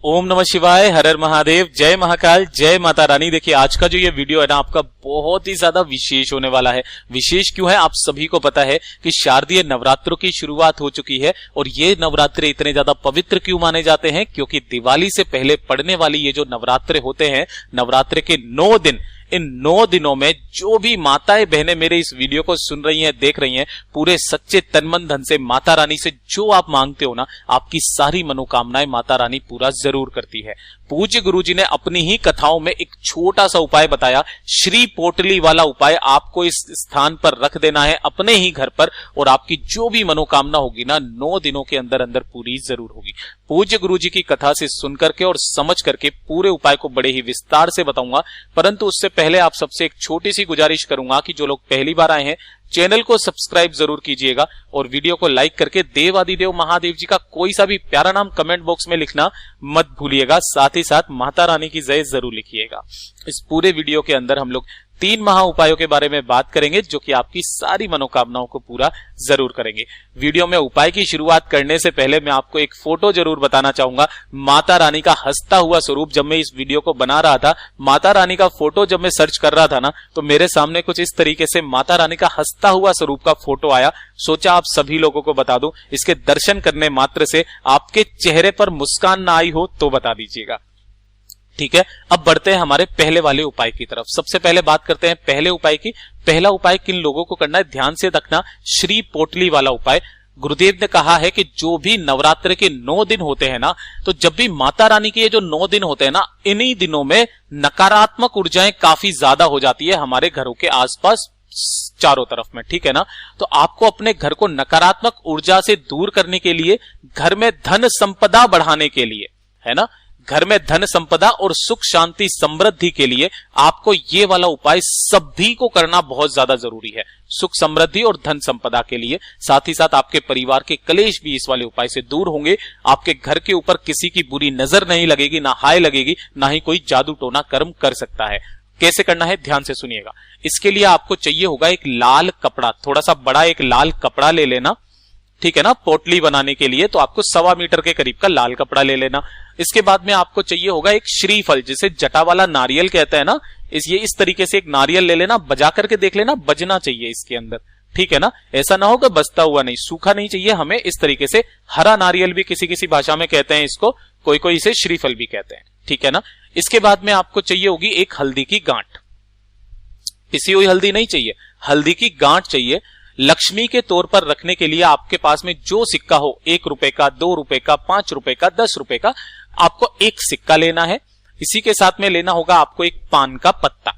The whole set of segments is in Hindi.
ओम नमः शिवाय, हर हर महादेव, जय महाकाल, जय माता रानी। देखिए आज का जो ये वीडियो है ना आपका बहुत ही ज्यादा विशेष होने वाला है। विशेष क्यों है? आप सभी को पता है कि शारदीय नवरात्रों की शुरुआत हो चुकी है और ये नवरात्रे इतने ज्यादा पवित्र क्यों माने जाते हैं? क्योंकि दिवाली से पहले पड़ने वाली ये जो नवरात्रे होते हैं, नवरात्रे के 9 दिन, इन 9 दिनों में जो भी माताएं बहनें मेरे इस वीडियो को सुन रही हैं, देख रही हैं, पूरे सच्चे तन मन धन से माता रानी से जो आप मांगते हो ना, आपकी सारी मनोकामनाएं माता रानी पूरा जरूर करती है। पूज्य गुरुजी ने अपनी ही कथाओं में एक छोटा सा उपाय बताया, श्री पोटली वाला उपाय। आपको इस स्थान पर रख देना है अपने ही घर पर और आपकी जो भी मनोकामना होगी ना 9 दिनों के अंदर अंदर पूरी जरूर होगी। पूज्य गुरुजी की कथा से सुन करके और समझ करके पूरे उपाय को बड़े ही विस्तार से बताऊंगा, परंतु उससे पहले आप सबसे एक छोटी सी गुजारिश करूंगा कि जो लोग पहली बार आए हैं चैनल को सब्सक्राइब जरूर कीजिएगा और वीडियो को लाइक करके देव आदिदेव महादेव जी का कोई सा भी प्यारा नाम कमेंट बॉक्स में लिखना मत भूलिएगा। साथ ही साथ माता रानी की जय जरूर लिखिएगा। इस पूरे वीडियो के अंदर हम लोग 3 महा उपायों के बारे में बात करेंगे जो कि आपकी सारी मनोकामनाओं को पूरा जरूर करेंगे। वीडियो में उपाय की शुरुआत करने से पहले मैं आपको एक फोटो जरूर बताना चाहूंगा, माता रानी का हंसता हुआ स्वरूप। जब मैं इस वीडियो को बना रहा था, माता रानी का फोटो जब मैं सर्च कर रहा था ना, तो मेरे सामने कुछ इस तरीके से माता रानी का हंसता हुआ स्वरूप का फोटो आया। सोचा आप सभी लोगों को बता दूं, इसके दर्शन करने मात्र से आपके चेहरे पर मुस्कान ना आई हो तो बता दीजिएगा। ठीक है, अब बढ़ते हैं हमारे पहले वाले उपाय की तरफ। सबसे पहले बात करते हैं पहले उपाय की। पहला उपाय किन लोगों को करना है, ध्यान से रखना, श्री पोटली वाला उपाय। गुरुदेव ने कहा है कि जो भी नवरात्र के 9 दिन होते हैं ना, तो जब भी माता रानी के ये जो 9 दिन होते हैं ना, इन्हीं दिनों में नकारात्मक ऊर्जाएं काफी ज्यादा हो जाती है हमारे घरों के आसपास चारों तरफ में। ठीक है ना, तो आपको अपने घर को नकारात्मक ऊर्जा से दूर करने के लिए, घर में धन संपदा बढ़ाने के लिए, है ना, घर में धन संपदा और सुख शांति समृद्धि के लिए आपको ये वाला उपाय सभी को करना बहुत ज्यादा जरूरी है। सुख समृद्धि और धन संपदा के लिए, साथ ही साथ आपके परिवार के कलेश भी इस वाले उपाय से दूर होंगे। आपके घर के ऊपर किसी की बुरी नजर नहीं लगेगी, ना हाय लगेगी, ना ही कोई जादू टोना कर्म कर सकता है। कैसे करना है ध्यान से सुनिएगा। इसके लिए आपको चाहिए होगा एक लाल कपड़ा, थोड़ा सा बड़ा एक लाल कपड़ा ले लेना। ठीक है ना, पोटली बनाने के लिए तो आपको 1.25 मीटर के करीब का लाल कपड़ा ले लेना। इसके बाद में आपको चाहिए होगा एक श्रीफल, जिसे जटा वाला नारियल कहते हैं ना, इस तरीके से एक नारियल ले लेना। बजा करके देख लेना, बजना चाहिए इसके अंदर। ठीक है ना, ऐसा ना हो कि बजता हुआ नहीं, सूखा नहीं चाहिए हमें। इस तरीके से हरा नारियल भी किसी किसी भाषा में कहते हैं इसको, कोई कोई इसे श्रीफल भी कहते हैं। ठीक है ना, इसके बाद में आपको चाहिए होगी एक हल्दी की गांठ। पिसी हुई हल्दी नहीं चाहिए, हल्दी की गांठ चाहिए। लक्ष्मी के तौर पर रखने के लिए आपके पास में जो सिक्का हो, 1 रुपए का, 2 रुपए का, 5 रुपए का, 10 रुपए का, आपको एक सिक्का लेना है। इसी के साथ में लेना होगा आपको एक पान का पत्ता।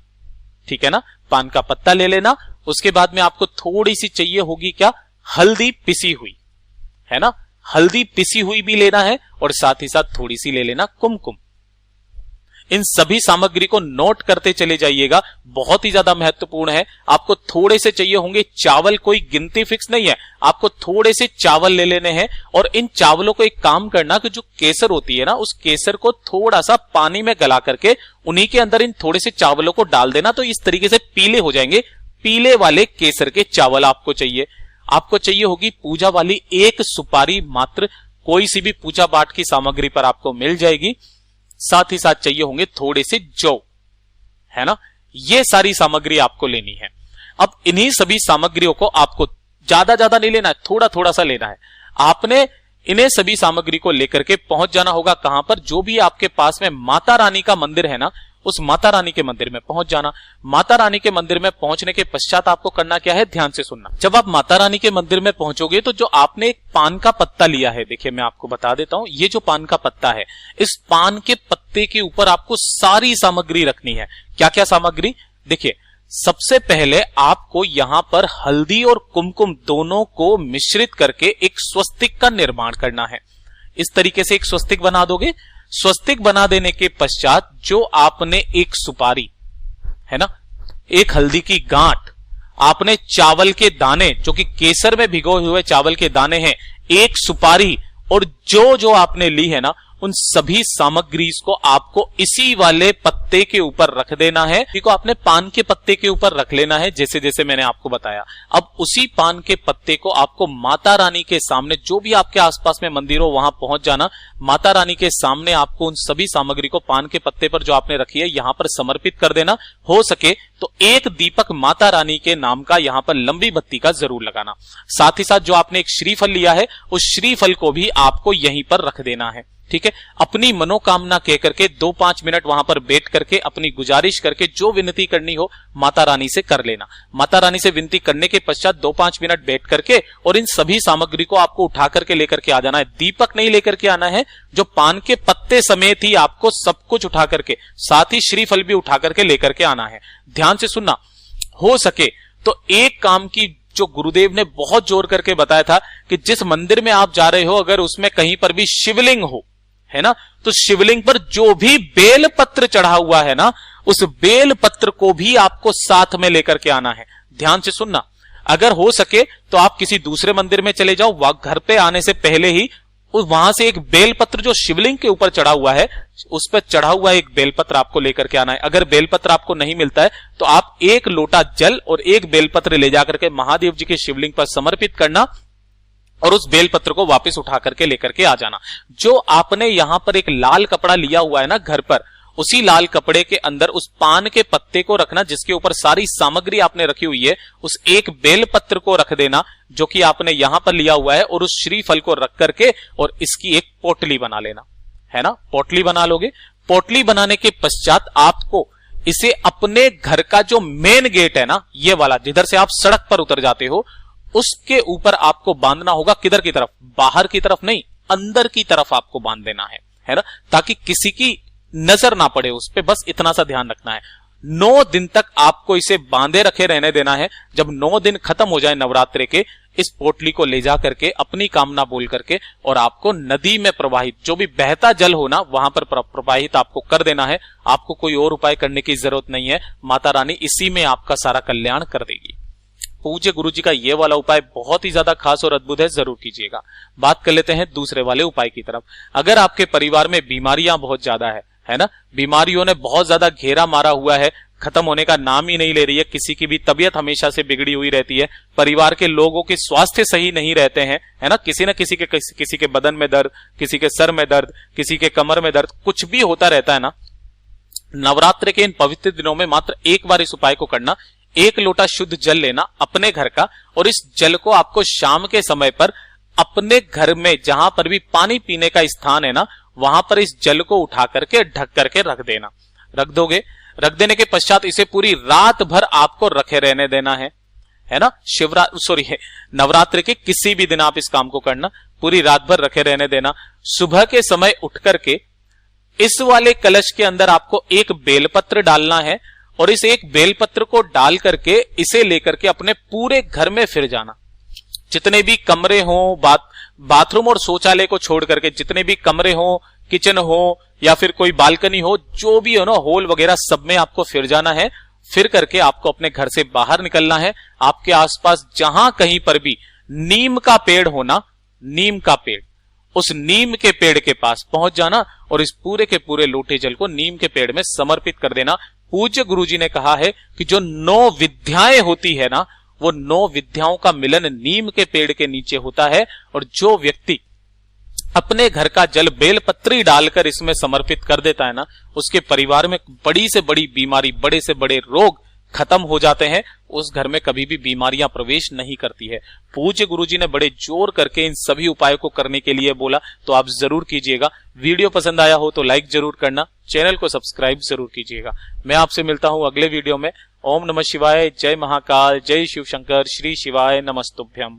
ठीक है ना, पान का पत्ता ले लेना। उसके बाद में आपको थोड़ी सी चाहिए होगी क्या, हल्दी पिसी हुई, है ना, हल्दी पिसी हुई भी लेना है और साथ ही साथ थोड़ी सी ले लेना कुमकुम। इन सभी सामग्री को नोट करते चले जाइएगा, बहुत ही ज्यादा महत्वपूर्ण है। आपको थोड़े से चाहिए होंगे चावल, कोई गिनती फिक्स नहीं है, आपको थोड़े से चावल ले लेने हैं। और इन चावलों को एक काम करना कि जो केसर होती है ना, उस केसर को थोड़ा सा पानी में गला करके उन्हीं के अंदर इन थोड़े से चावलों को डाल देना, तो इस तरीके से पीले हो जाएंगे। पीले वाले केसर के चावल आपको चाहिए। आपको चाहिए होगी पूजा वाली एक सुपारी मात्र, कोई सी भी पूजा पाठ की सामग्री पर आपको मिल जाएगी। साथ ही साथ चाहिए होंगे थोड़े से जौ, है ना, ये सारी सामग्री आपको लेनी है। अब इन्हीं सभी सामग्रियों को आपको ज्यादा नहीं लेना है, थोड़ा थोड़ा सा लेना है। आपने इन्हें सभी सामग्री को लेकर के पहुंच जाना होगा कहां पर, जो भी आपके पास में माता रानी का मंदिर है ना, उस माता रानी के मंदिर में पहुंच जाना। माता रानी के मंदिर में पहुंचने के पश्चात आपको करना क्या है, ध्यान से सुनना। जब आप माता रानी के मंदिर में पहुंचोगे तो जो आपने एक पान का पत्ता लिया है, देखिए मैं आपको बता देता हूं, ये जो पान का पत्ता है, इस पान के पत्ते के ऊपर आपको सारी सामग्री रखनी है। क्या क्या सामग्री, देखिए सबसे पहले आपको यहां पर हल्दी और कुमकुम दोनों को मिश्रित करके एक स्वस्तिक का निर्माण करना है। इस तरीके से एक स्वस्तिक बना दोगे। स्वस्तिक बना देने के पश्चात जो आपने एक सुपारी, है ना, एक हल्दी की गांठ, आपने चावल के दाने जो कि केसर में भिगोए हुए चावल के दाने हैं, एक सुपारी, और जो आपने ली है ना, उन सभी सामग्री को आपको इसी वाले पत्ते के ऊपर रख देना है। देखो आपने पान के पत्ते के ऊपर रख लेना है जैसे जैसे मैंने आपको बताया। अब उसी पान के पत्ते को आपको माता रानी के सामने, जो भी आपके आसपास में मंदिर हो वहां पहुंच जाना। माता रानी के सामने आपको उन सभी सामग्री को पान के पत्ते पर जो आपने रखी है यहां पर समर्पित कर देना। हो सके तो एक दीपक माता रानी के नाम का यहां पर लंबी बत्ती का जरूर लगाना। साथ ही साथ जो आपने एक श्रीफल लिया है उस श्रीफल को भी आपको यहीं पर रख देना है। ठीक है, अपनी मनोकामना कह करके 2-5 मिनट वहां पर बैठ करके अपनी गुजारिश करके जो विनती करनी हो माता रानी से कर लेना। माता रानी से विनती करने के पश्चात 2-5 मिनट बैठ करके और इन सभी सामग्री को आपको उठा करके लेकर के आ जाना है। दीपक नहीं लेकर के आना है, जो पान के पत्ते समेत ही आपको सब कुछ उठा करके, साथ ही श्रीफल भी उठा करके लेकर के आना है। ध्यान से सुनना, हो सके तो एक काम की जो गुरुदेव ने बहुत जोर करके बताया था कि जिस मंदिर में आप जा रहे हो अगर उसमें कहीं पर भी शिवलिंग हो, है ना, तो शिवलिंग पर जो भी बेल पत्र चढ़ा हुआ है ना, उस बेल पत्र को भी आपको साथ में लेकर के आना है। ध्यान से सुनना, अगर हो सके तो आप किसी दूसरे मंदिर में चले जाओ, घर पे आने से पहले ही वहां से एक बेलपत्र जो शिवलिंग के ऊपर चढ़ा हुआ है उस पर चढ़ा हुआ एक बेलपत्र आपको लेकर के आना है। अगर बेलपत्र आपको नहीं मिलता है तो आप एक लोटा जल और एक बेलपत्र ले जाकर के महादेव जी के शिवलिंग पर समर्पित करना और उस बेलपत्र को वापस उठा करके लेकर के आ जाना। जो आपने यहां पर एक लाल कपड़ा लिया हुआ है ना घर पर, उसी लाल कपड़े के अंदर उस पान के पत्ते को रखना जिसके ऊपर सारी सामग्री आपने रखी हुई है, उस एक बेलपत्र को रख देना जो कि आपने यहां पर लिया हुआ है, और उस श्रीफल को रख करके और इसकी एक पोटली बना लेना, है ना। पोटली बना लोगे। पोटली बनाने के पश्चात आपको इसे अपने घर का जो मेन गेट है ना, ये वाला जिधर से आप सड़क पर उतर जाते हो, उसके ऊपर आपको बांधना होगा। किधर की तरफ? बाहर की तरफ नहीं, अंदर की तरफ आपको बांध देना है ना, ताकि किसी की नजर ना पड़े उस पे। बस इतना सा ध्यान रखना है। 9 दिन तक आपको इसे बांधे रखे रहने देना है। जब 9 दिन खत्म हो जाए नवरात्रे के, इस पोटली को ले जा करके अपनी कामना बोल करके और आपको नदी में प्रवाहित, जो भी बहता जल हो ना, वहां पर प्रवाहित आपको कर देना है। आपको कोई और उपाय करने की जरूरत नहीं है, माता रानी इसी में आपका सारा कल्याण कर देगी। पूज्य गुरु जी का ये वाला उपाय बहुत ही ज्यादा खास और अद्भुत है, जरूर कीजिएगा। बात कर लेते हैं दूसरे वाले उपाय की तरफ। अगर आपके परिवार में बीमारियां बहुत ज्यादा है ना, बीमारियों ने बहुत ज्यादा घेरा मारा हुआ है, खत्म होने का नाम ही नहीं ले रही है, किसी की भी तबीयत हमेशा से बिगड़ी हुई रहती है, परिवार के लोगों के स्वास्थ्य सही नहीं रहते हैं, है ना, किसी न किसी के बदन में दर्द, किसी के सर में दर्द, किसी के कमर में दर्द, कुछ भी होता रहता है ना, नवरात्र के इन पवित्र दिनों में मात्र एक बार इस उपाय को करना। 1 लोटा शुद्ध जल लेना अपने घर का, और इस जल को आपको शाम के समय पर अपने घर में जहां पर भी पानी पीने का स्थान है ना, वहां पर इस जल को उठा करके ढक करके रख देना। रख दोगे, रख देने के पश्चात इसे पूरी रात भर आपको रखे रहने देना है ना। नवरात्र के किसी भी दिन आप इस काम को करना, पूरी रात भर रखे रहने देना। सुबह के समय उठ करके इस वाले कलश के अंदर आपको एक बेलपत्र डालना है, और इस एक बेलपत्र को डाल करके इसे लेकर के अपने पूरे घर में फिर जाना। जितने भी कमरे हो, बाथरूम और शौचालय को छोड़ करके जितने भी कमरे हो, किचन हो या फिर कोई बालकनी हो, जो भी हो ना, होल वगैरह, सब में आपको फिर जाना है। फिर करके आपको अपने घर से बाहर निकलना है। आपके आसपास जहां कहीं पर भी नीम का पेड़ हो ना, नीम का पेड़, उस नीम के पेड़ के पास पहुंच जाना और इस पूरे के पूरे लोटे जल को नीम के पेड़ में समर्पित कर देना। पूज्य गुरुजी ने कहा है कि जो 9 विद्याएं होती है ना, वो 9 विद्याओं का मिलन नीम के पेड़ के नीचे होता है, और जो व्यक्ति अपने घर का जल बेलपत्री डालकर इसमें समर्पित कर देता है ना, उसके परिवार में बड़ी से बड़ी बीमारी, बड़े से बड़े रोग खत्म हो जाते हैं। उस घर में कभी भी बीमारियां प्रवेश नहीं करती है। पूज्य गुरुजी ने बड़े जोर करके इन सभी उपायों को करने के लिए बोला, तो आप जरूर कीजिएगा। वीडियो पसंद आया हो तो लाइक जरूर करना, चैनल को सब्सक्राइब जरूर कीजिएगा। मैं आपसे मिलता हूं अगले वीडियो में। ओम नमः शिवाय, जय महाकाल, जय शिव शंकर, श्री शिवाय नमस्तुभ्यम।